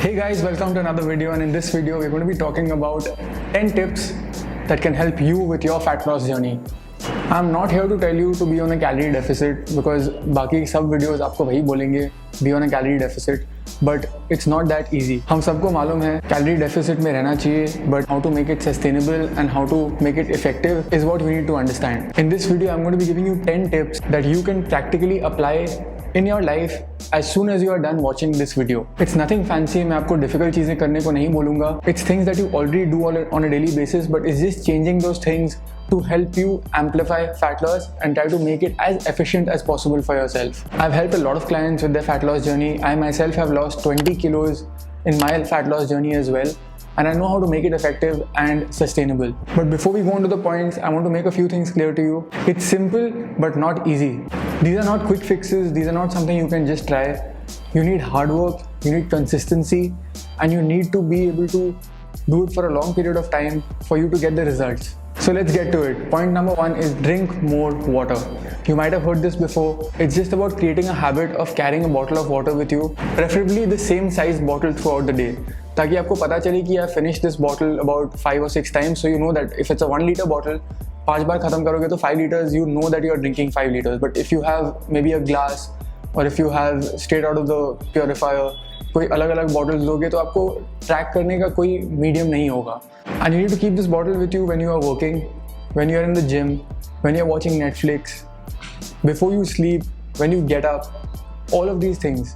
Hey guys, welcome to another video, and in this video we're going to be talking about 10 tips that can help you with your fat loss journey. I'm not here to tell you to be on a calorie deficit because बाकी सब videos आपको वही बोलेंगे be on a calorie deficit, but it's not that easy. हम सबको मालूम है calorie deficit में रहना चाहिए, but how to make it sustainable and how to make it effective is what we need to understand. In this video I'm going to be giving you 10 tips that you can practically apply in your life as soon as you are done watching this video. It's nothing fancy, मैं आपको difficult चीज़ें करने को नहीं बोलूँगा. It's things that you already do on a daily basis, but it's just changing those things to help you amplify fat loss and try to make it as efficient as possible for yourself. I've helped a lot of clients with their fat loss journey. I myself have lost 20 kilos in my fat loss journey as well, and I know how to make it effective and sustainable. But before we go into the points, I want to make a few things clear to you. It's simple but not easy. These are not quick fixes, these are not something you can just try. You need hard work, you need consistency, and you need to be able to do it for a long period of time for you to get the results. So let's get to it. Point number 1 is drink more water. You might have heard this before. It's just about creating a habit of carrying a bottle of water with you, preferably the same size bottle throughout the day. ताकि आपको पता चले कि I finished this bottle about 5 or 6 times, so you know that if it's a 1 liter bottle, 5 बार खत्म करोगे तो 5 liters, you know that you are drinking 5 liters. But if you have maybe a glass or if you have straight out of the purifier, कोई अलग अलग bottles लोगे तो आपको track करने का कोई medium नहीं होगा. And you need to keep this bottle with you when you are working, when you are in the gym, when you are watching Netflix, before you sleep, when you get up, all of these things.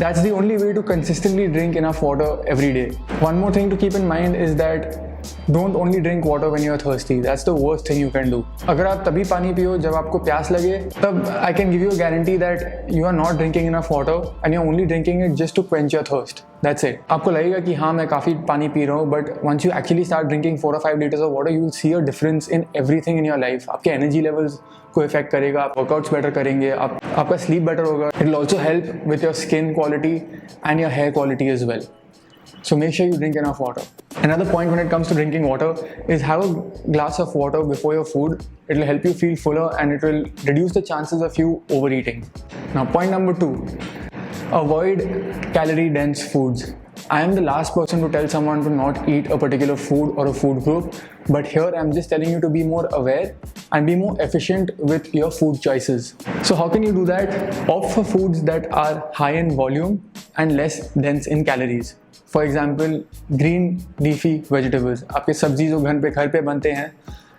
That's the only way to consistently drink enough water every day. One more thing to keep in mind is that don't only drink water when you are thirsty. That's the worst thing you can do. अगर आप तभी पानी पियो जब आपको प्यास लगे, तब I can give you a guarantee that you are not drinking enough water and you're only drinking it just to quench your thirst. That's it. आपको लगेगा कि हाँ मैं काफ़ी पानी पी रहा हूँ, but once you actually start drinking 4 or 5 liters of water, you will see a difference in everything in your life. आपके energy levels को इफेक्ट करेगा, आप वर्कआउट्स बेटर करेंगे, आपका स्लीप बेटर होगा. It will also help with your skin quality and your hair quality as well. So make sure you drink enough water. Another point when it comes to drinking water is have a glass of water before your food. It will help you feel fuller and it will reduce the chances of you overeating. Now point number 2, avoid calorie dense foods. I am the last person to tell someone to not eat a particular food or a food group, but here I'm just telling you to be more aware and be more efficient with your food choices. So how can you do that? Opt for foods that are high in volume and less dense in calories. For example, green leafy vegetables. आपके सब्जी जो घर पे बनते हैं,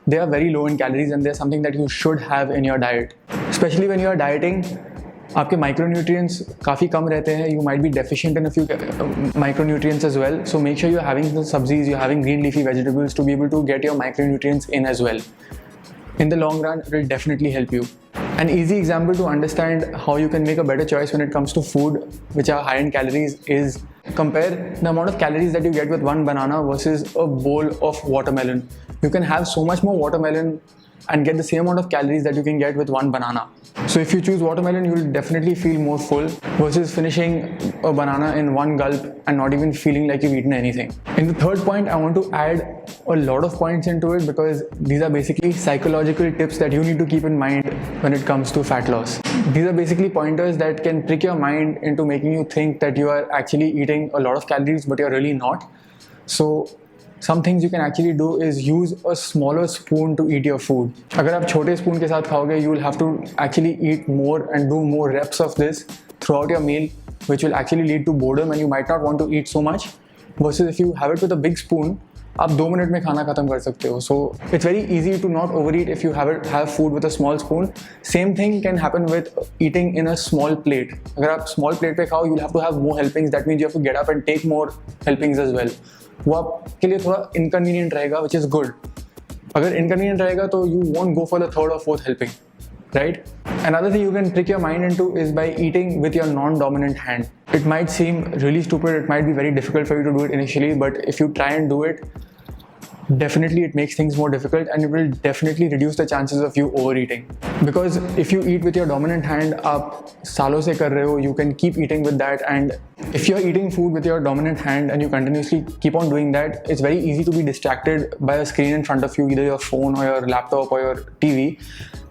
they are very low in calories and they are something that you should have in your diet. Especially when you are dieting, आपके micronutrients काफ़ी कम रहते हैं. You might be deficient in a few micronutrients as well. So make sure you're having the sabzis, you're having green leafy vegetables to be able to get your micronutrients in as well. In the long run, it will definitely help you. An easy example to understand how you can make a better choice when it comes to food which are high in calories is compare the amount of calories that you get with one banana versus a bowl of watermelon. You can have so much more watermelon and get the same amount of calories that you can get with one banana. So if you choose watermelon, you will definitely feel more full versus finishing a banana in one gulp and not even feeling like you've eaten anything. In the third point, I want to add a lot of points into it because these are basically psychological tips that you need to keep in mind when it comes to fat loss. These are basically pointers that can trick your mind into making you think that you are actually eating a lot of calories, but you're really not. So some things you can actually do is use a smaller spoon to eat your food. अगर आप छोटे spoon के साथ खाओगे, you will have to actually eat more and do more reps of this throughout your meal, which will actually lead to boredom and you might not want to eat so much. Versus if you have it with a big spoon, आप 2 minute में खाना खत्म कर सकते हो. So it's very easy to not overeat if you have food with a small spoon. Same thing can happen with eating in a small plate. अगर आप small plate पे खाओ, you'll have to have more helpings. That means you have to get up and take more helpings as well. वो आपके लिए थोड़ा inconvenient रहेगा, which is good. अगर inconvenient रहेगा तो you won't go for the third or fourth helping, right? Another thing you can trick your mind into is by eating with your non-dominant hand. It might seem really stupid, it might be very difficult for you to do it initially, but if you try and do it, definitely it makes things more difficult and it will definitely reduce the chances of you overeating. Because if you eat with your dominant hand, आप सालों से कर रहे हो, you can keep eating with that, and if you're eating food with your dominant hand and you continuously keep on doing that, it's very easy to be distracted by a screen in front of you, either your phone or your laptop or your TV,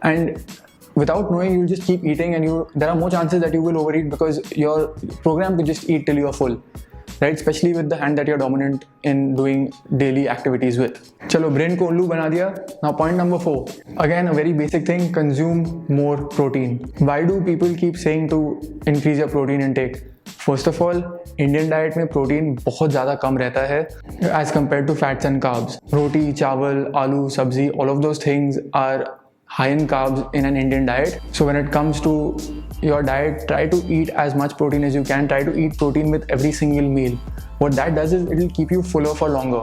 and without knowing you'll just keep eating and there are more chances that you will overeat because you're programmed to just eat till you're full. right? Especially with the hand that you're dominant in doing daily activities with. Chalo, brain ko ullu bana diya. Now point number 4. Again, a very basic thing, consume more protein. Why do people keep saying to increase your protein intake? First of all, Indian diet में protein बहुत ज़्यादा कम रहता है as compared to fats and carbs. रोटी, चावल, आलू, सब्जी, all of those things are high in carbs in an Indian diet. So when it comes to your diet, try to eat as much protein as you can. Try to eat protein with every single meal. What that does is it will keep you fuller for longer.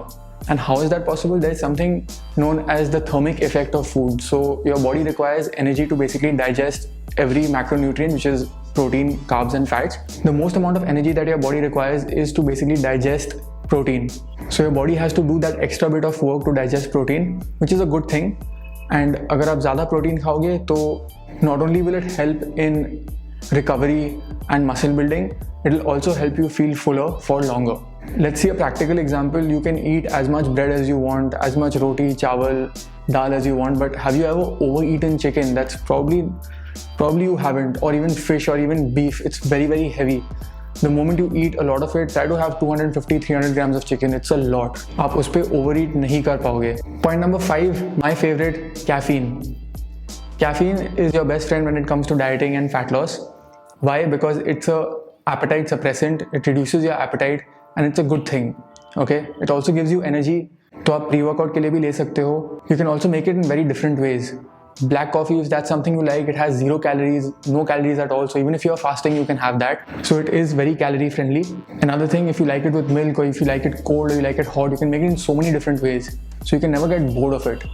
And how is that possible? There is something known as the thermic effect of food. So your body requires energy to basically digest every macronutrient, which is protein, carbs and fats. The most amount of energy that your body requires is to basically digest protein. So your body has to do that extra bit of work to digest protein, which is a good thing. And अगर आप ज़्यादा protein खाओगे तो not only will it help in recovery and muscle building, it will also help you feel fuller for longer. Let's see a practical example. You can eat as much bread as you want, as much roti, chawal, dal as you want, but have you ever overeaten chicken? That's probably you haven't, or even fish or even beef. It's very, very heavy. The moment you eat a lot of it, try to have 250-300 grams of chicken. It's a lot. आप उस पर overeat नहीं कर पाओगे. Point number 5, my favorite, caffeine. Caffeine is your best friend when it comes to dieting and fat loss. Why? Because it's a appetite suppressant. It reduces your appetite and it's a good thing. Okay? It also gives you energy. तो आप pre-workout के लिए भी ले सकते हो. You can also make it in very different ways. Black coffee, if that's something you like, it has 0 calories, no calories at all. So even if you're fasting, you can have that. So it is very calorie friendly. Another thing, if you like it with milk, or if you like it cold, or you like it hot, you can make it in so many different ways. So you can never get bored of it.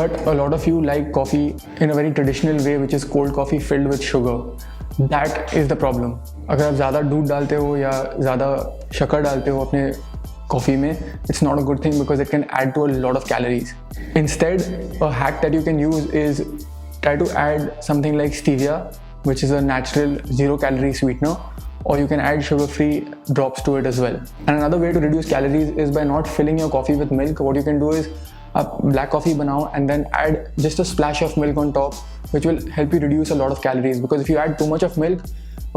But a lot of you like coffee in a very traditional way, which is cold coffee filled with sugar. That is the problem. अगर आप ज़्यादा दूध डालते हो या ज़्यादा शक्कर डालते हो अपने coffee mein, it's not a good thing because it can add to a lot of calories. Instead, a hack that you can use is try to add something like stevia, which is a natural 0-calorie sweetener, or you can add sugar-free drops to it as well. And another way to reduce calories is by not filling your coffee with milk. What you can do is a black coffee banao and then add just a splash of milk on top, which will help you reduce a lot of calories. Because if you add too much of milk,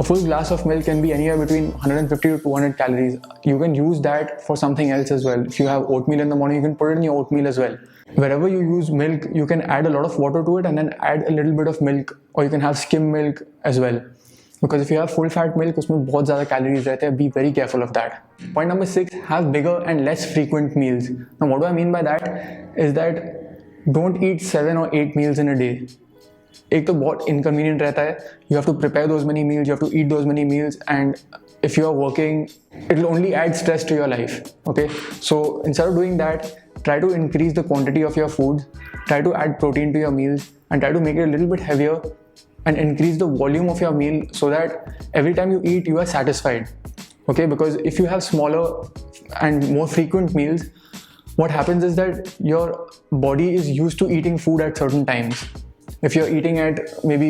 a full glass of milk can be anywhere between 150 to 200 calories. You can use that for something else as well. If you have oatmeal in the morning, you can put it in your oatmeal as well. Wherever you use milk, you can add a lot of water to it and then add a little bit of milk, or you can have skim milk as well. Because if you have full fat milk, उसमें बहुत ज़्यादा calories रहते हैं. Be very careful of that. Point number 6, have bigger and less frequent meals. Now what do I mean by that is that don't eat 7 or 8 meals in a day. एक तो बहुत inconvenient रहता है. You have to prepare those many meals, you have to eat those many meals, and if you are working, it will only add stress to your life. Okay, so instead of doing that, try to increase the quantity of your food, try to add protein to your meals, and try to make it a little bit heavier and increase the volume of your meal so that every time you eat, you are satisfied. Okay, because if you have smaller and more frequent meals, what happens is that your body is used to eating food at certain times. If you're eating at maybe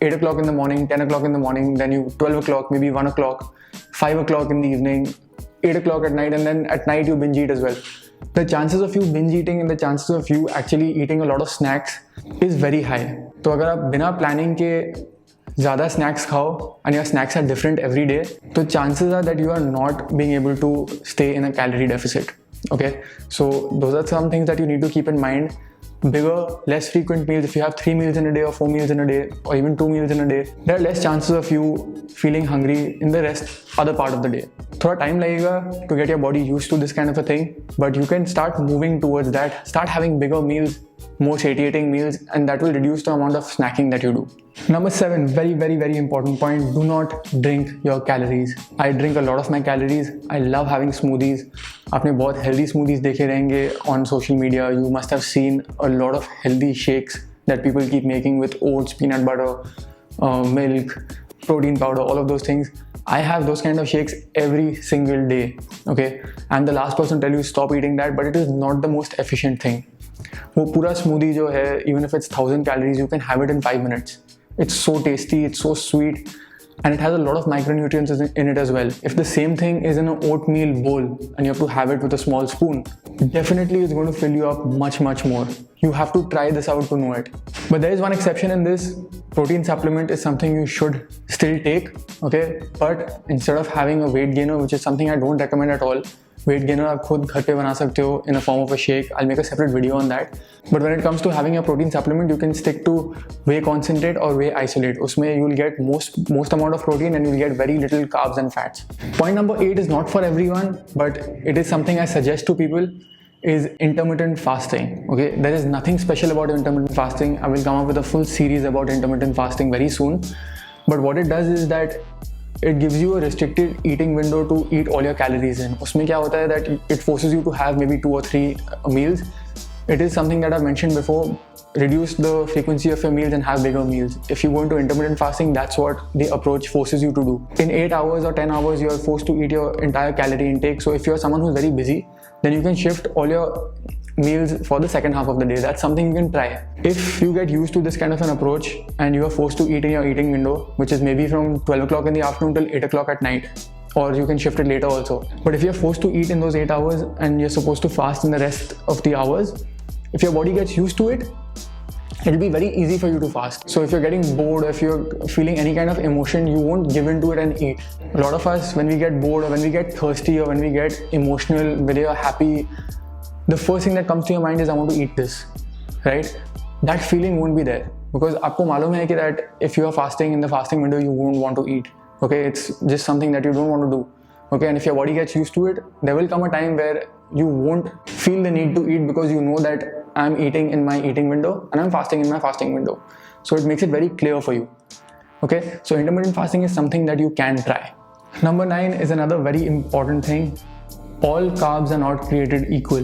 8 o'clock in the morning, 10 o'clock in the morning, then 12 o'clock, maybe 1 o'clock, 5 o'clock in the evening, 8 o'clock at night, and then at night you binge eat as well. The chances of you binge eating and the chances of you actually eating a lot of snacks is very high. तो अगर आप बिना planning के ज़्यादा snacks खाओ and your snacks are different every day, तो chances are that you are not being able to stay in a calorie deficit. Okay, so those are some things that you need to keep in mind. Bigger, less frequent meals. If you have 3 meals in a day or 4 meals in a day or even 2 meals in a day, there are less chances of you feeling hungry in the other part of the day. थोड़ा time लगेगा to get your body used to this kind of a thing, but you can start moving towards that. Start having bigger meals, more satiating meals, and that will reduce the amount of snacking that you do. Number 7, very, very, very important point. Do not drink your calories. I drink a lot of my calories. I love having smoothies. आपने बहुत healthy smoothies देखे रहेंगे on social media. You must have seen a lot of healthy shakes that people keep making with oats, peanut butter, milk, protein powder, all of those things. I have those kind of shakes every single day. Okay, I'm the last person to tell you stop eating that, but it is not the most efficient thing. वो पूरा smoothie जो है, even if it's 1000 calories, you can have it in 5 minutes. It's so tasty, it's so sweet, and it has a lot of micronutrients in it as well. If the same thing is in an oatmeal bowl and you have to have it with a small spoon, definitely it's going to fill you up much more. You have to try this out to know it. But there is one exception in this. Protein supplement is something you should still take, okay? But instead of having a weight gainer, which is something I don't recommend at all, weight gainer आप खुद घर पे बना सकते हो in a form of a shake. I'll make a separate video on that. But when it comes to having a protein supplement, you can stick to whey concentrate or whey isolate. उसमें you'll get most amount of protein and you'll get very little carbs and fats. Point number 8 is not for everyone, but it is something I suggest to people, is intermittent fasting. Okay, there is nothing special about intermittent fasting. I will come up with a full series about intermittent fasting very soon. But what it does is that it gives you a restricted eating window to eat all your calories in. उसमें क्या होता है that it forces you to have maybe 2 or 3 meals. It is something that I've mentioned before. Reduce the frequency of your meals and have bigger meals. If you go into intermittent fasting, that's what the approach forces you to do. In 8 hours or 10 hours, you are forced to eat your entire calorie intake. So if you're someone who's very busy, then you can shift all your meals for the second half of the day. That's something you can try. If you get used to this kind of an approach and you are forced to eat in your eating window, which is maybe from 12 o'clock in the afternoon till 8 o'clock at night, or you can shift it later also. But if you're forced to eat in those 8 hours and you're supposed to fast in the rest of the hours, if your body gets used to it, it'll be very easy for you to fast. So if you're getting bored, if you're feeling any kind of emotion, you won't give into it and eat. A lot of us, when we get bored or when we get thirsty or when we get emotional, when we are happy, the first thing that comes to your mind is I want to eat this, right? That feeling won't be there because आपको मालूम है कि that if you are fasting in the fasting window, you won't want to eat. Okay, it's just something that you don't want to do. Okay, and if your body gets used to it, there will come a time where you won't feel the need to eat because you know that I'm eating in my eating window and I'm fasting in my fasting window. So it makes it very clear for you. Okay, so intermittent fasting is something that you can try. Number 9 is another very important thing. All carbs are not created equal.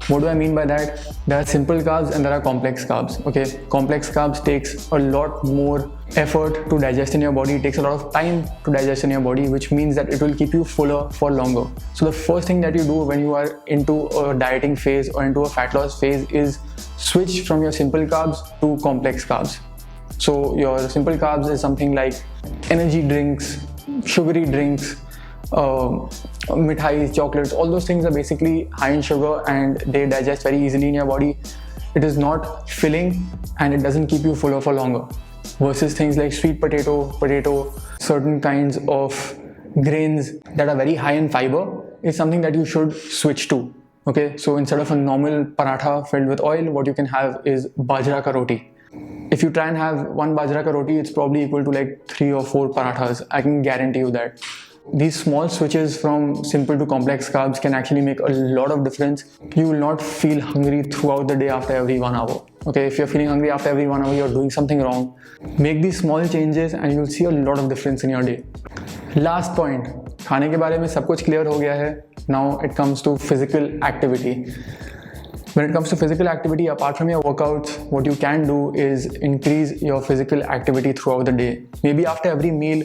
What do I mean by that? There are simple carbs and there are complex carbs. Okay, complex carbs takes a lot more effort to digest in your body. It takes a lot of time to digest in your body, which means that it will keep you fuller for longer. So the first thing that you do when you are into a dieting phase or into a fat loss phase is switch from your simple carbs to complex carbs. So your simple carbs is something like energy drinks, sugary drinks, mithais, chocolates, all those things are basically high in sugar and they digest very easily in your body. It is not filling and it doesn't keep you fuller for longer. Versus things like sweet potato, certain kinds of grains that are very high in fiber is something that you should switch to. Okay, so instead of a normal paratha filled with oil, what you can have is bajra ka roti. If you try and have one bajra ka roti, it's probably equal to like 3 or 4 parathas. I can guarantee you that. These small switches from simple to complex carbs can actually make a lot of difference. You will not feel hungry throughout the day after every 1 hour. Okay, if you're feeling hungry after every 1 hour, you're doing something wrong. Make these small changes and you'll see a lot of difference in your day. Last point, खाने के बारे में सब कुछ clear हो गया है. Now it comes to physical activity. When it comes to physical activity, apart from your workouts, what you can do is increase your physical activity throughout the day. Maybe after every meal,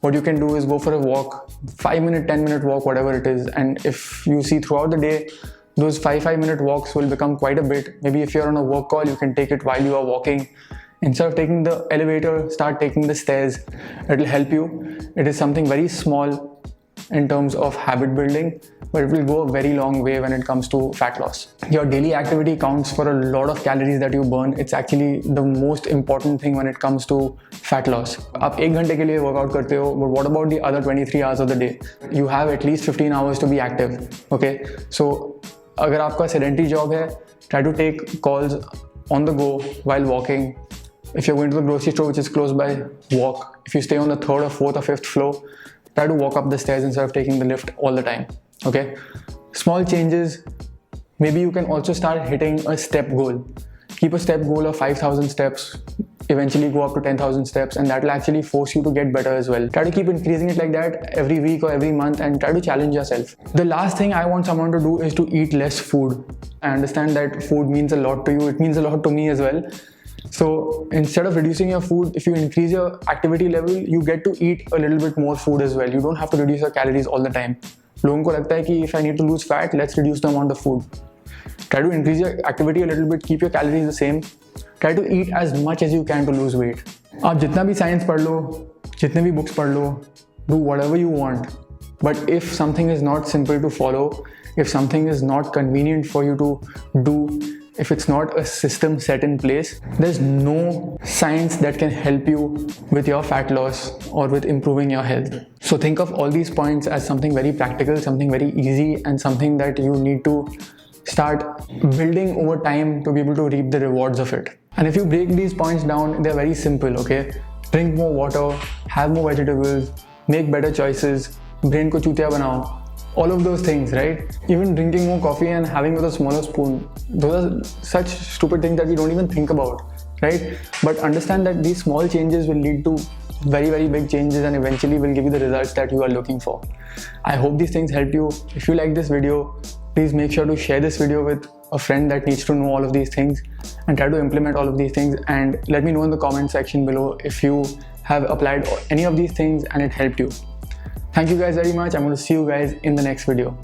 what you can do is go for a walk, 5-minute, 10-minute walk, whatever it is. And if you see throughout the day, those 5-minute walks will become quite a bit. Maybe if you're on a work call, you can take it while you are walking. Instead of taking the elevator, start taking the stairs. It will help you. It is something very small in terms of habit building, but it will go a very long way when it comes to fat loss. Your daily activity counts for a lot of calories that you burn. It's actually the most important thing when it comes to fat loss. आप 1 घंटे के लिए workout करते हो, but what about the other 23 hours of the day? You have at least 15 hours to be active. Okay, so अगर आपका sedentary job है, try to take calls on the go while walking. If you're going to the grocery store, which is close by, walk. If you stay on the 3rd or 4th or 5th floor, try to walk up the stairs instead of taking the lift all the time. Okay, small changes. Maybe you can also start hitting a step goal. Keep a step goal of 5,000 steps. Eventually go up to 10,000 steps, and that will actually force you to get better as well. Try to keep increasing it like that every week or every month and try to challenge yourself. The last thing I want someone to do is to eat less food. I understand that food means a lot to you. It means a lot to me as well. So instead of reducing your food, if you increase your activity level, you get to eat a little bit more food as well. You don't have to reduce your calories all the time. लोगों को लगता है कि if I need to lose fat, let's reduce the amount of food. Try to increase your activity a little bit, keep your calories the same. Try to eat as much as you can to lose weight. आप जितना भी science पढ़ लो, जितने भी books पढ़ लो, do whatever you want. But if something is not simple to follow, if something is not convenient for you to do, if it's not a system set in place, there's no science that can help you with your fat loss or with improving your health. So think of all these points as something very practical, something very easy, and something that you need to start building over time to be able to reap the rewards of it. And if you break these points down, they're very simple, okay? Drink more water, have more vegetables, make better choices, brain ko chutiya banao, all of those things, right? Even drinking more coffee and having with a smaller spoon, those are such stupid things that we don't even think about, right? But understand that these small changes will lead to very, very big changes and eventually will give you the results that you are looking for. I hope these things help you. If you like this video, please make sure to share this video with a friend that needs to know all of these things and try to implement all of these things, and let me know in the comment section below if you have applied any of these things and it helped you. Thank you guys very much. I'm going to see you guys in the next video.